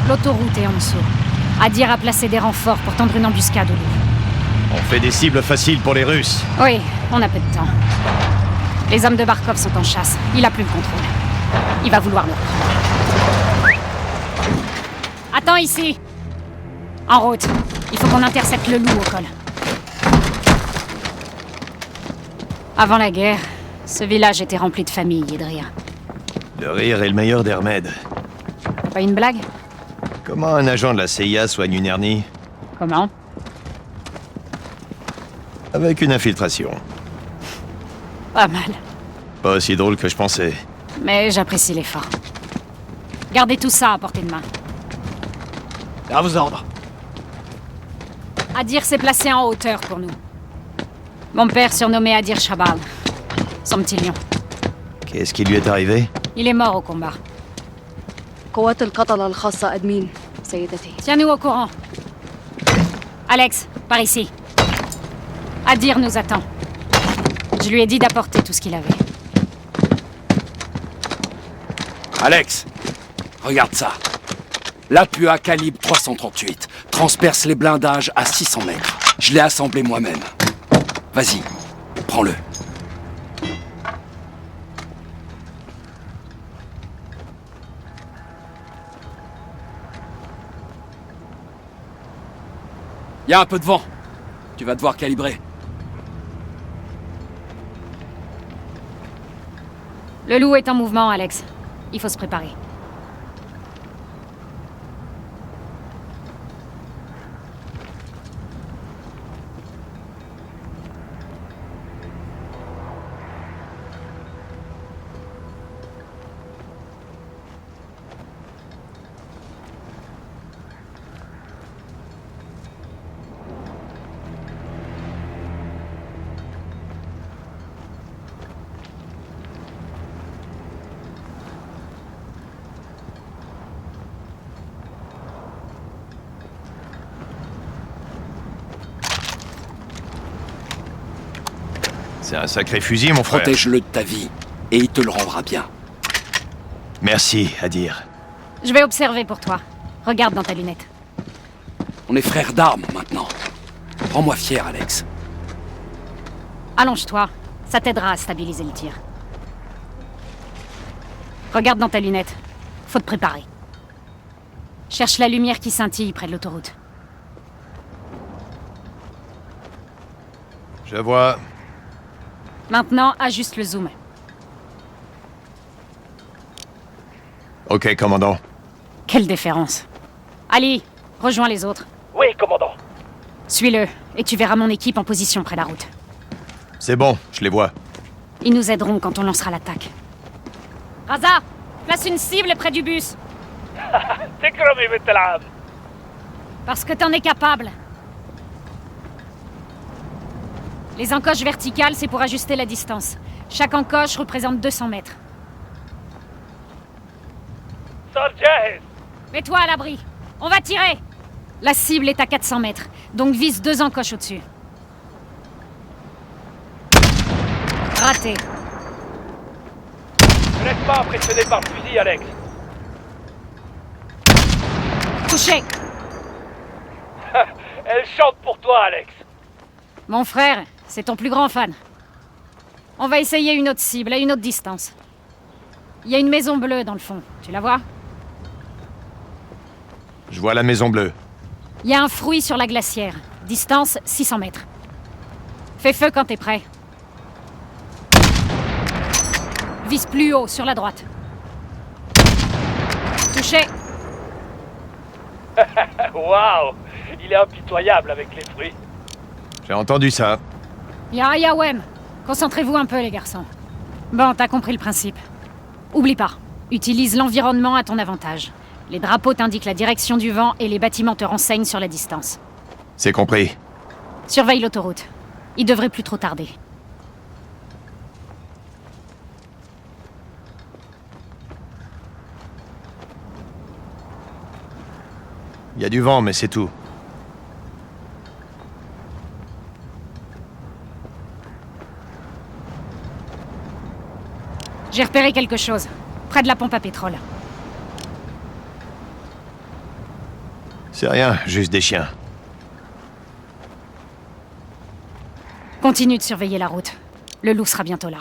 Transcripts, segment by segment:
L'autoroute est en dessous. Adir a placé des renforts pour tendre une embuscade au loup. On fait des cibles faciles pour les Russes. Oui, on a peu de temps. Les hommes de Barkov sont en chasse. Il a plus le contrôle. Il va vouloir nous reprendre. Attends ici. En route. Il faut qu'on intercepte le loup au col. Avant la guerre, ce village était rempli de familles et de rire. Le rire est le meilleur des remèdes. Pas une blague? Comment un agent de la CIA soigne une hernie? Comment? Avec une infiltration. Pas mal. Pas aussi drôle que je pensais. Mais j'apprécie l'effort. Gardez tout ça à portée de main. À vos ordres. Adir s'est placé en hauteur pour nous. Mon père surnommé Adir Shabal. Son petit lion. Qu'est-ce qui lui est arrivé? Il est mort au combat. قوات القتلة الخاصة أدمين سيدتي. Tiens-nous au courant. Alex, par ici. Adir nous attend. Je lui ai dit d'apporter tout ce qu'il avait. Alex, regarde ça. L'appui à calibre 338 transperce les blindages à 600 mètres. Je l'ai assemblé moi-même. Vas-y, prends-le. Y a un peu de vent. Tu vas devoir calibrer. Le loup est en mouvement, Alex. Il faut se préparer. C'est un sacré fusil, mon frère. Protège-le de ta vie, et il te le rendra bien. Merci, Adir. Je vais observer pour toi. Regarde dans ta lunette. On est frères d'armes, maintenant. Rends-moi fier, Alex. Allonge-toi. Ça t'aidera à stabiliser le tir. Regarde dans ta lunette. Faut te préparer. Cherche la lumière qui scintille près de l'autoroute. Je vois. Maintenant, ajuste le zoom. Ok, commandant. Quelle déférence. Ali, rejoins les autres. Oui, commandant. Suis-le, et tu verras mon équipe en position près de la route. C'est bon, je les vois. Ils nous aideront quand on lancera l'attaque. Raza, place une cible près du bus. تكرمي بنت العم. Parce que t'en es capable. Les encoches verticales, c'est pour ajuster la distance. Chaque encoche représente 200 mètres. طار جاهز. Mets-toi à l'abri. On va tirer. La cible est à 400 mètres, donc vise 2 encoches au-dessus. Raté. Ne laisse pas impressionner par le fusil, Alex. Touché. Elle chante pour toi, Alex. Mon frère, c'est ton plus grand fan. On va essayer une autre cible, à une autre distance. Il y a une maison bleue dans le fond, tu la vois? Je vois la maison bleue. Il y a un fruit sur la glacière, distance 600 mètres. Fais feu quand t'es prêt. Vise plus haut, sur la droite. Touché. Waouh. Il est impitoyable avec les fruits. J'ai entendu ça. Yawem. Concentrez-vous un peu, les garçons. Bon, t'as compris le principe. Oublie pas, utilise l'environnement à ton avantage. Les drapeaux t'indiquent la direction du vent et les bâtiments te renseignent sur la distance. C'est compris. Surveille l'autoroute. Il devrait plus trop tarder. Il y a du vent, mais c'est tout. J'ai repéré quelque chose, près de la pompe à pétrole. C'est rien, juste des chiens. Continue de surveiller la route. Le loup sera bientôt là.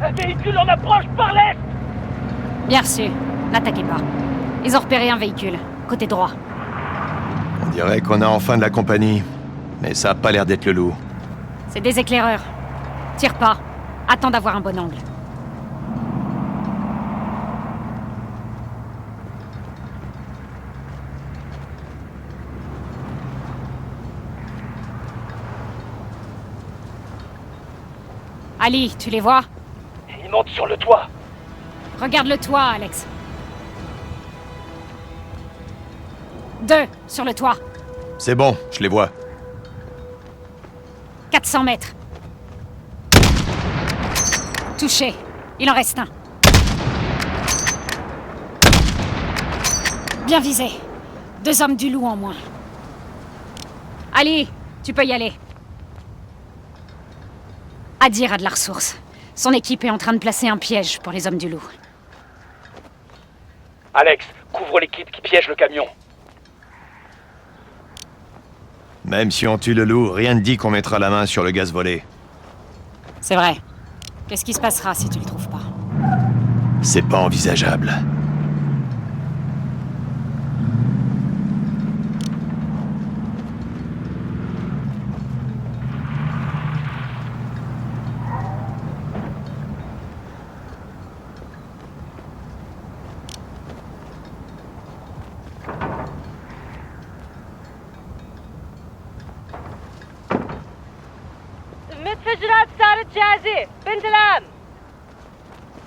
Un véhicule en approche par l'est. Bien reçu. N'attaquez pas. Ils ont repéré un véhicule, côté droit. On dirait qu'on a enfin de la compagnie. Mais ça a pas l'air d'être le loup. C'est des éclaireurs. Tire pas. Attends d'avoir un bon angle. Ali, tu les vois? Il monte sur le toit. Regarde le toit, Alex. 2, sur le toit. C'est bon, je les vois. 400 mètres. Touché. Il en reste un. Bien visé. 2 hommes du loup en moins. Ali, tu peux y aller. Adir a de la ressource. Son équipe est en train de placer un piège pour les hommes du loup. Alex, couvre l'équipe qui piège le camion. Même si on tue le loup, rien ne dit qu'on mettra la main sur le gaz volé. C'est vrai. Qu'est-ce qui se passera si tu le trouves pas? C'est pas envisageable.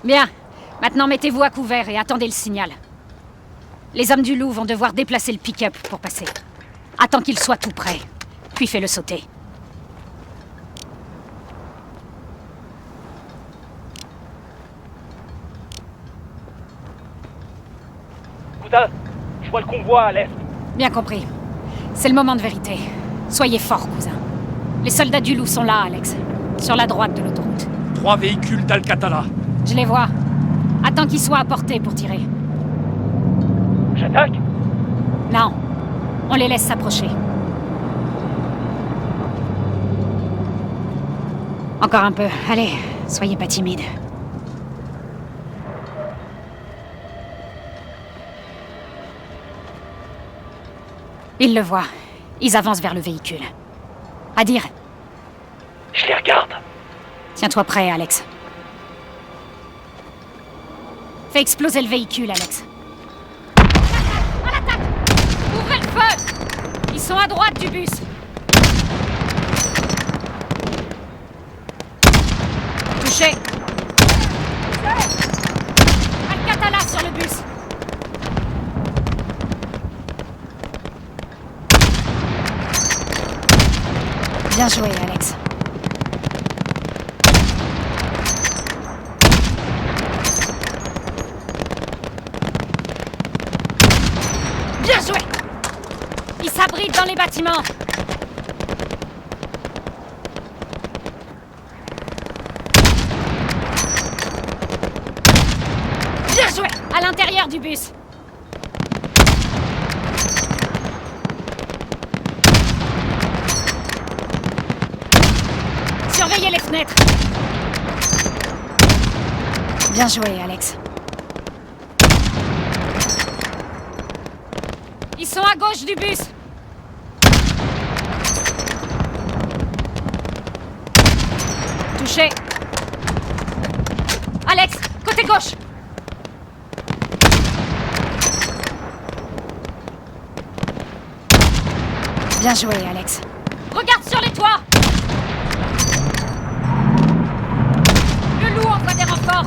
Bien. Maintenant, mettez-vous à couvert et attendez le signal. Les hommes du loup vont devoir déplacer le pick-up pour passer. Attends qu'il soit tout prêt, puis fais-le sauter. Cousin, je vois le convoi à l'est. Bien compris. C'est le moment de vérité. Soyez forts, cousin. Les soldats du loup sont là, Alex. Sur la droite de l'autoroute. 3 véhicules d'Al-Qatala. Je les vois. Attends qu'ils soient à portée pour tirer. J'attaque? Non. On les laisse s'approcher. Encore un peu. Allez, soyez pas timides. Ils le voient. Ils avancent vers le véhicule. Adir, Je les regarde. tiens-toi prêt, Alex. Fais exploser le véhicule, Alex. À l'attaque! Ouvrez le feu! Ils sont à droite du bus. Touché. Al-Qatala sur le bus. Bien joué, Alex. Bien joué! Ils s'abritent dans les bâtiments. Bien joué! À l'intérieur du bus. Surveillez les fenêtres. Bien joué, Alex. Ils sont à gauche du bus. Touché. Alex, côté gauche. Bien joué, Alex. Regarde sur les toits. Le loup envoie des renforts.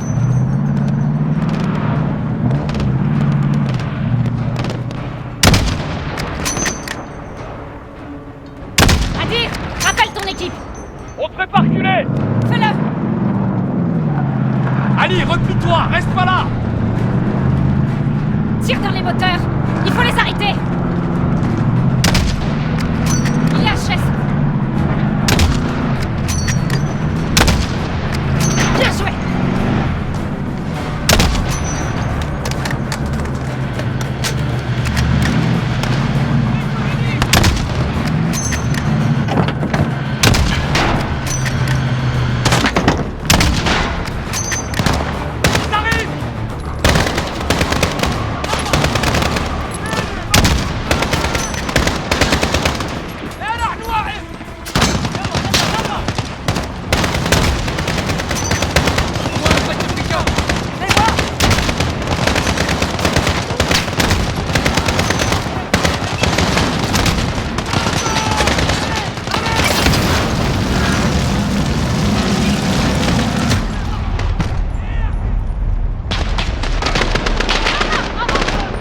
Adir, rappelle ton équipe. On te fait pas reculer! Fais-le. Ali, replie-toi, reste pas là! Tire dans les moteurs. Il faut les arrêter. Il y a HS. Bien joué.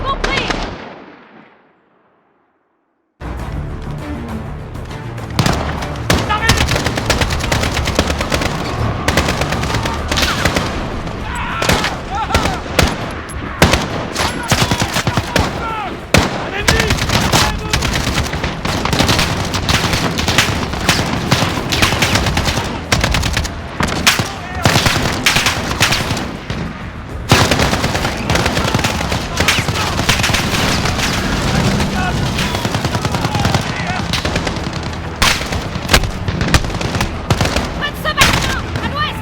Compris. Près de ce bâtiment, à l'ouest.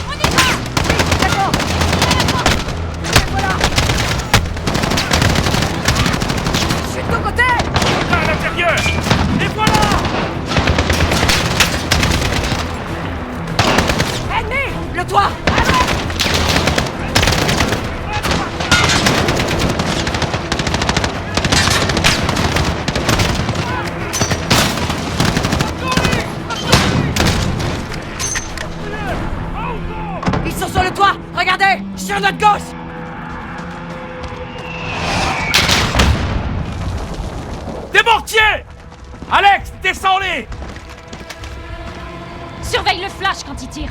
On y va. D'accord. Voilà. Je suis de ton côté. À l'intérieur! Et voilà! Ennemi, le toit. Ils sont sur le toit. Regardez, sur notre gauche. Des mortiers! Alex, descends-les! Surveille le flash quand il tire.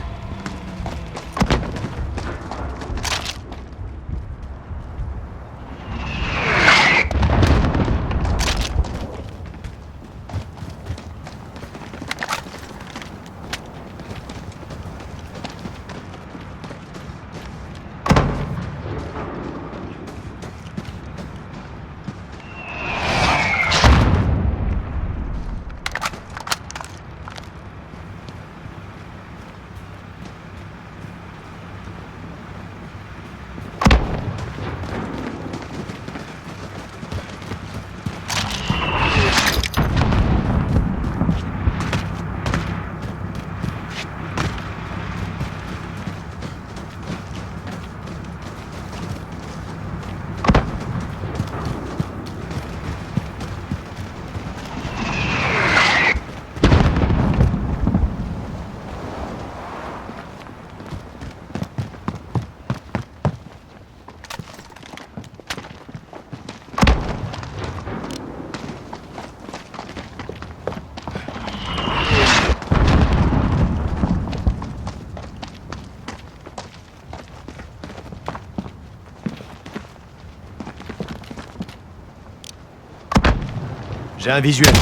J'ai un visuel.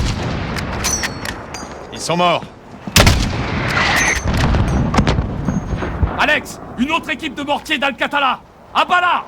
Ils sont morts. Alex, une autre équipe de mortiers d'Al-Qatala. À Bala.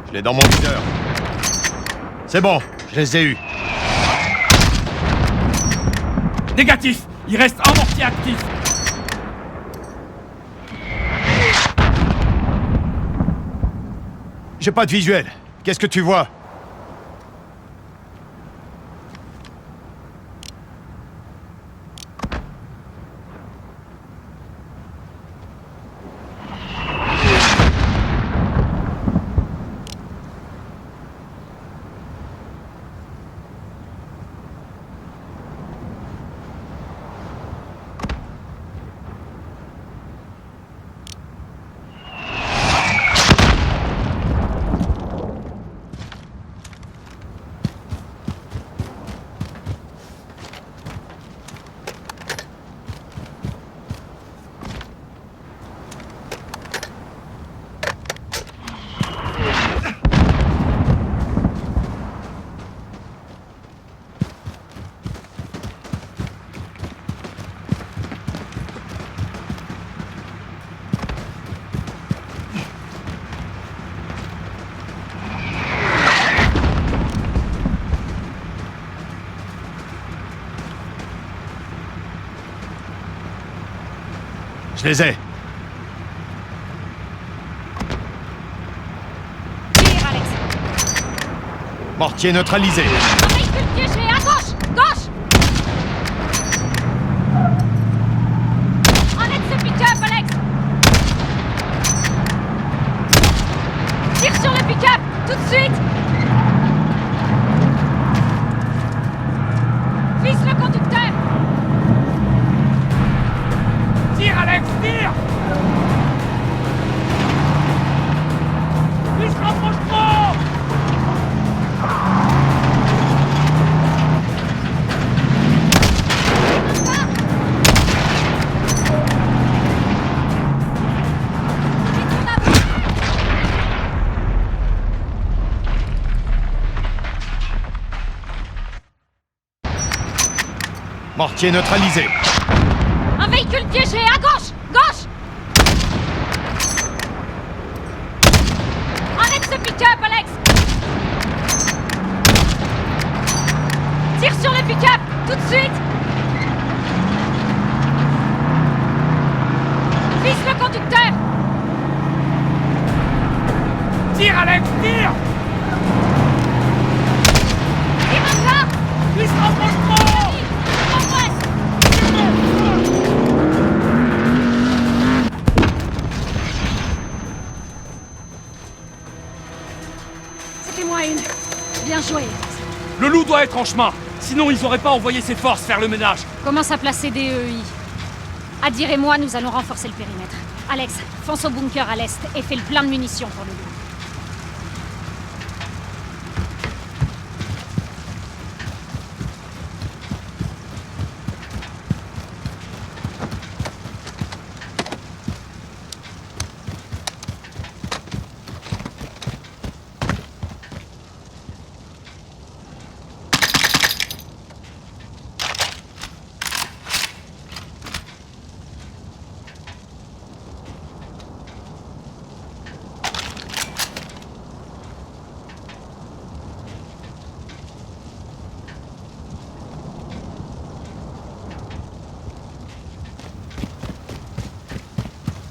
Je l'ai dans mon viseur. C'est bon, je les ai eus. Négatif. Il reste un mortier actif. J'ai pas de visuel. Qu'est-ce que tu vois? Je les ai. Tire, Alex. Mortier neutralisé. Un véhicule piégé, à gauche. Gauche. Enlève ce pick-up, Alex. Tire sur le pick-up, tout de suite. Vise le conducteur. Tire, Alex, tire. Il se rapproche trop. Mortier neutralisé. Un véhicule piégé, à gauche. Gauche. Arrête ce pick-up, Alex. Tire sur le pick-up! Tout de suite! Vise le conducteur! Tire, Alex, tire! Et maintenant! Il se rapproche trop! C'était moi une. Bien joué. Le loup doit être en chemin. Sinon, ils auraient pas envoyé ses forces faire le ménage. Commence à placer des EI. Adir et moi, nous allons renforcer le périmètre. Alex, fonce au bunker à l'est et fais le plein de munitions pour le loup.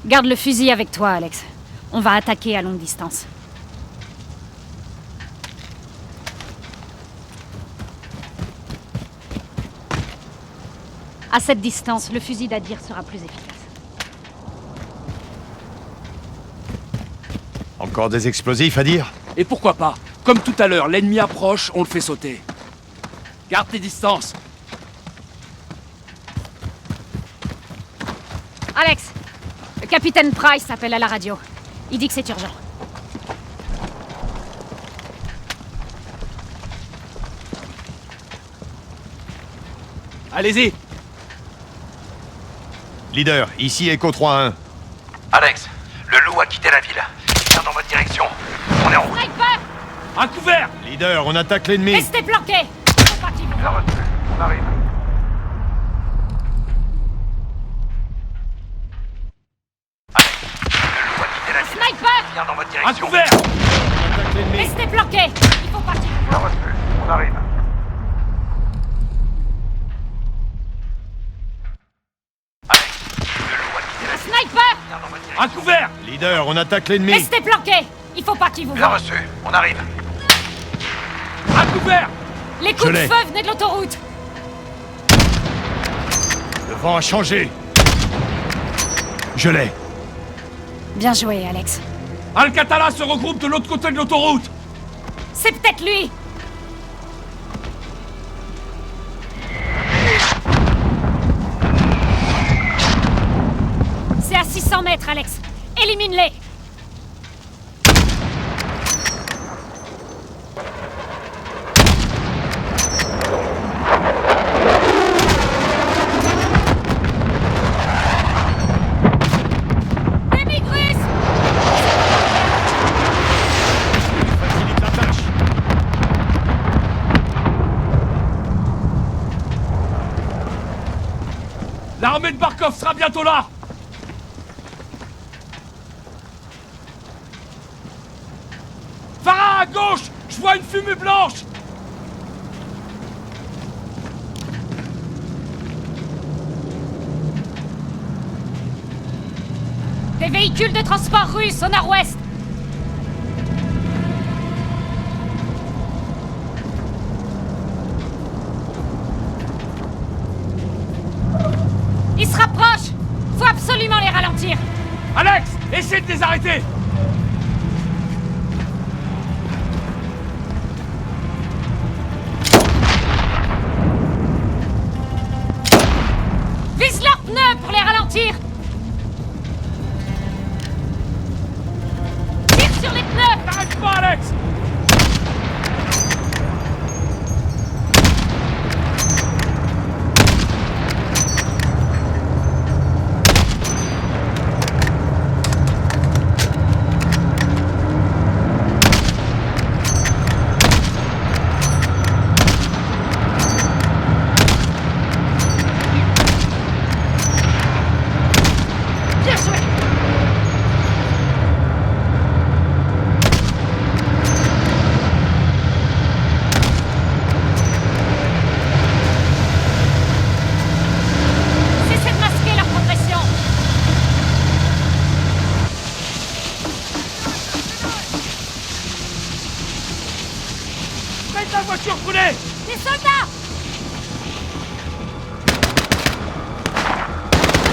Garde le fusil avec toi, Alex. On va attaquer à longue distance. À cette distance, le fusil d'Adir sera plus efficace. Encore des explosifs à dire? Et pourquoi pas? Comme tout à l'heure, l'ennemi approche, on le fait sauter. Garde tes distances. Alex, le capitaine Price appelle à la radio. Il dit que c'est urgent. Allez-y. Leader, ici Echo 3-1. Alex, le loup a quitté la ville. Il vient dans votre direction. On est en route. Sniper! À couvert. Leader, on attaque l'ennemi. Restez planqués! Faut pas qu'il vous Bien voie. reçu. On arrive. Alex, le loup a quitté la ville. Sniper! Il vient dans votre À direction. couvert. On attaque l'ennemi. Restez planqués! Il faut pas qu'il vous Bien voie. reçu. On arrive. Alex, le loup a quitté la ville. Sniper! Il vient dans votre direction. À couvert. Leader, on attaque l'ennemi. Restez planqués! Il faut pas qu'il vous Bien voie. reçu. On arrive. À couvert. Les coups Je de l'ai. feu venaient de l'autoroute! Le vent a changé. Je l'ai. Bien joué, Alex. Alcatala se regroupe de l'autre côté de l'autoroute. C'est peut-être lui! C'est à 600 mètres, Alex. Élimine-les! Des migrus! Facilite la tâche. L'armée de Barkov sera bientôt là. Farah, à gauche. Je vois une fumée blanche. Des véhicules de transport russes au nord-ouest! Ils se rapprochent! Faut absolument les ralentir! Alex, essaie de les arrêter. Vise leurs pneus pour les ralentir! Tire sur les pneus! T'arrêtes pas, Alex. La voiture brûlée! Des soldats!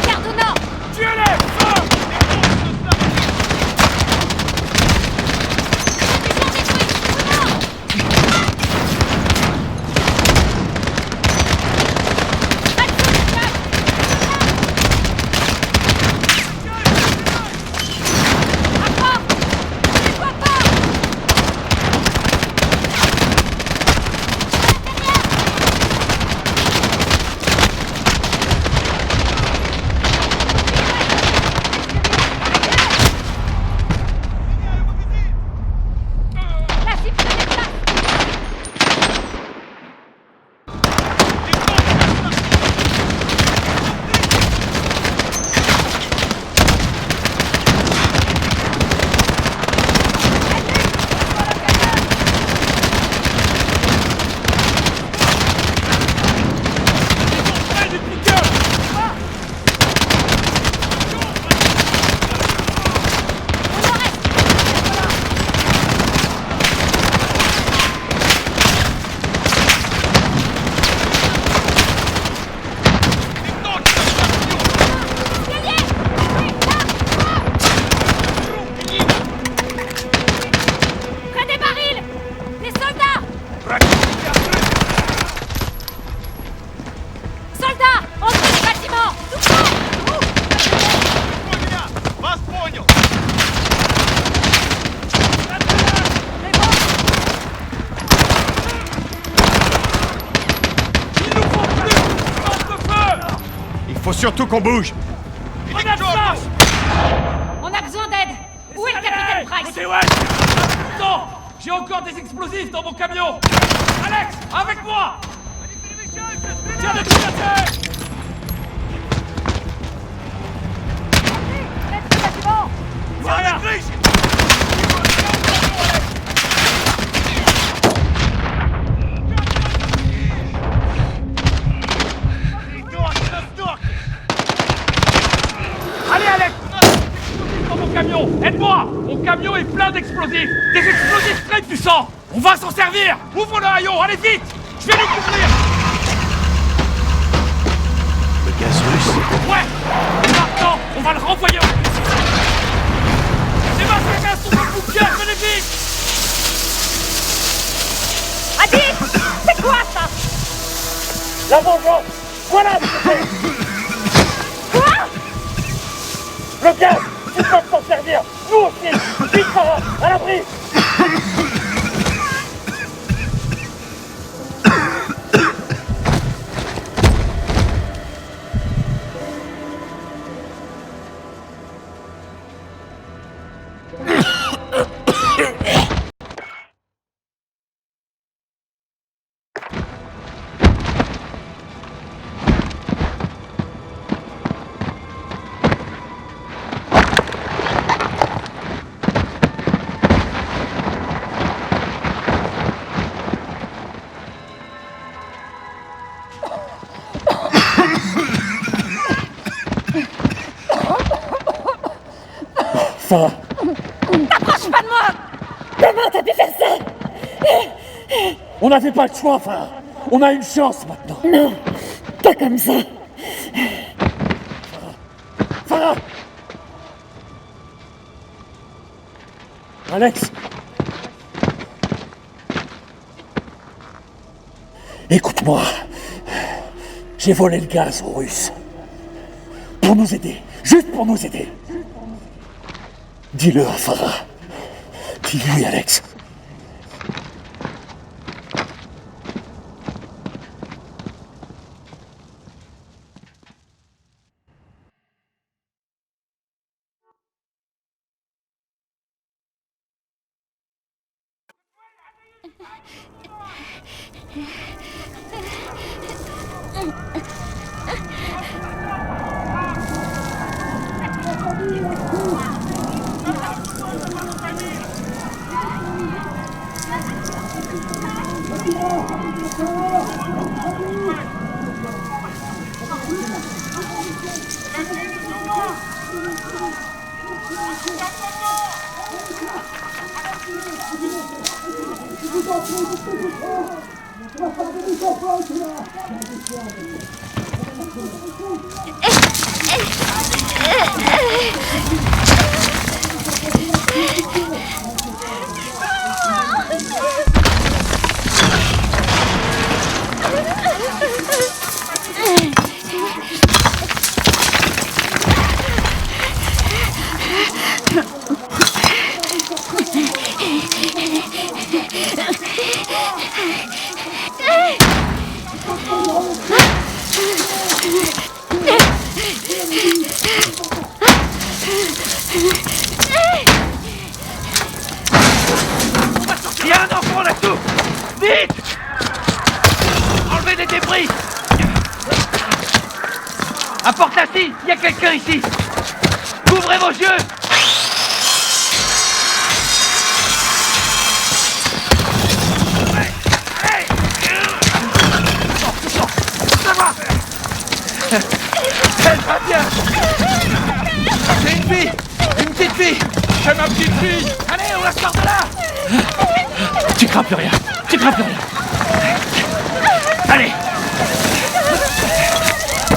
Regarde au nord! Tuez-les! Feu! Vision détruite! Au nord! Pas de feu, Jack! À quoi? Je les vois pas! La cible se déplace! Près du piqueur! Au nord-est! Escalier! Oui, là! Près des barils! Des soldats! Soldats! Entrez du bâtiment! Tout près! C'est bon! Il nous faut plus de feu! Il faut surtout qu'on bouge. Regarde ça! On a besoin d'aide! Où est le capitaine Price? Côté ouest! Non! J'ai encore des explosifs dans mon camion! Alex, avec moi! Tiens les coups! Voilà! Allez Alex! Dans mon camion! Aide-moi! Mon camion est plein d'explosifs! Des explosifs très puissants! On va s'en servir! Ouvre le haillon! Allez vite! Je vais nous couvrir! Le gaz russe. Ouais! Maintenant, on va le renvoyer en Russie! Les massacres sont dans le bouquet! Venez vite! Adi! C'est quoi ça? La vengeance! Voilà ce que c'est! Quoi? Le gaz! Ils peuvent s'en servir! Nous aussi! Vite, Sarah! À l'abri! Sarah! T'approches pas de moi! Comment t'as pu faire ça? On n'avait pas le choix, Farah! On a une chance maintenant! Non, pas comme ça. Farah! Alex! Écoute-moi. J'ai volé le gaz aux Russes. Pour nous aider. Juste pour nous aider. Dis-le à Farah. Dis-lui, Alex. Il y a un enfant là-dessous! Vite! Enlevez des débris! Apporte la scie! Il y a quelqu'un ici! Ouvrez vos yeux! Ça va! Elle va bien! C'est une fille! Une petite fille! C'est ma petite fille! Allez, on la sort de là! Tu crains plus rien. Tu crains plus rien. Allez!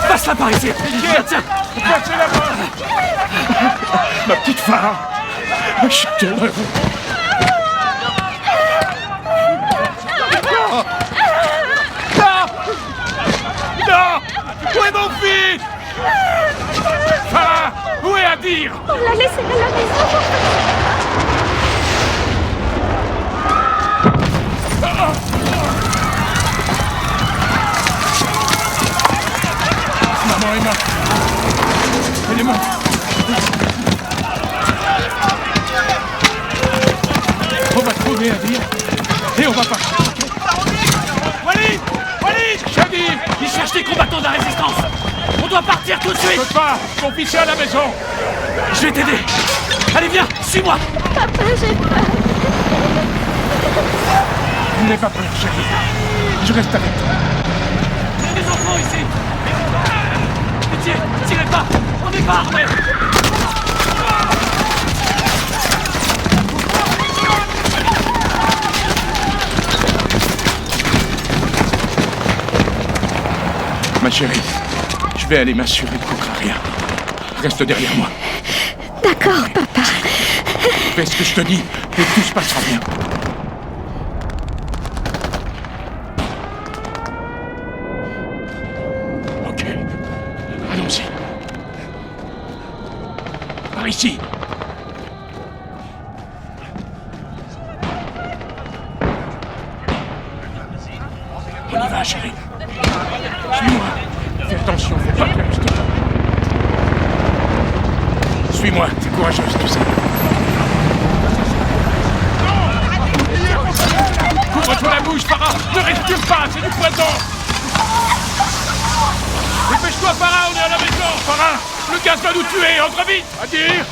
Passe-la par ici. Tiens. Passez la main! Ma petite femme! Je suis heureux! Non! Non! Où est mon fils? Farah! Où est Adir? On l'a laissé à la maison. Maman est morte! Elle est morte! On va trouver Adir et on va partir. Walid! Walid! Shadi! Ils cherchent des combattants de la résistance. On doit partir tout de Je suite. peux pas! Mon fils est à la maison! Je vais t'aider. Allez, viens, suis-moi. N'aie pas peur, chérie. Je reste avec toi. Il y a des enfants ici. Pitié, tirez pas. On n'est pas armés. Ma chérie, je vais aller m'assurer de couvrir rien. Reste derrière moi. D'accord, papa. Fais ce que je te dis et tout se passera bien. Ok. Allons-y. Par ici. On y va, chérie. Suis-moi. Fais attention, fais pas peur, je te parle. Suis-moi, t'es courageuse, tu sais. Couvre-toi la bouche, Farah. Ne respire pas, c'est du poison. Dépêche-toi, Farah, on est à la maison. Farah, le gaz va nous tuer, entre vite. Adir,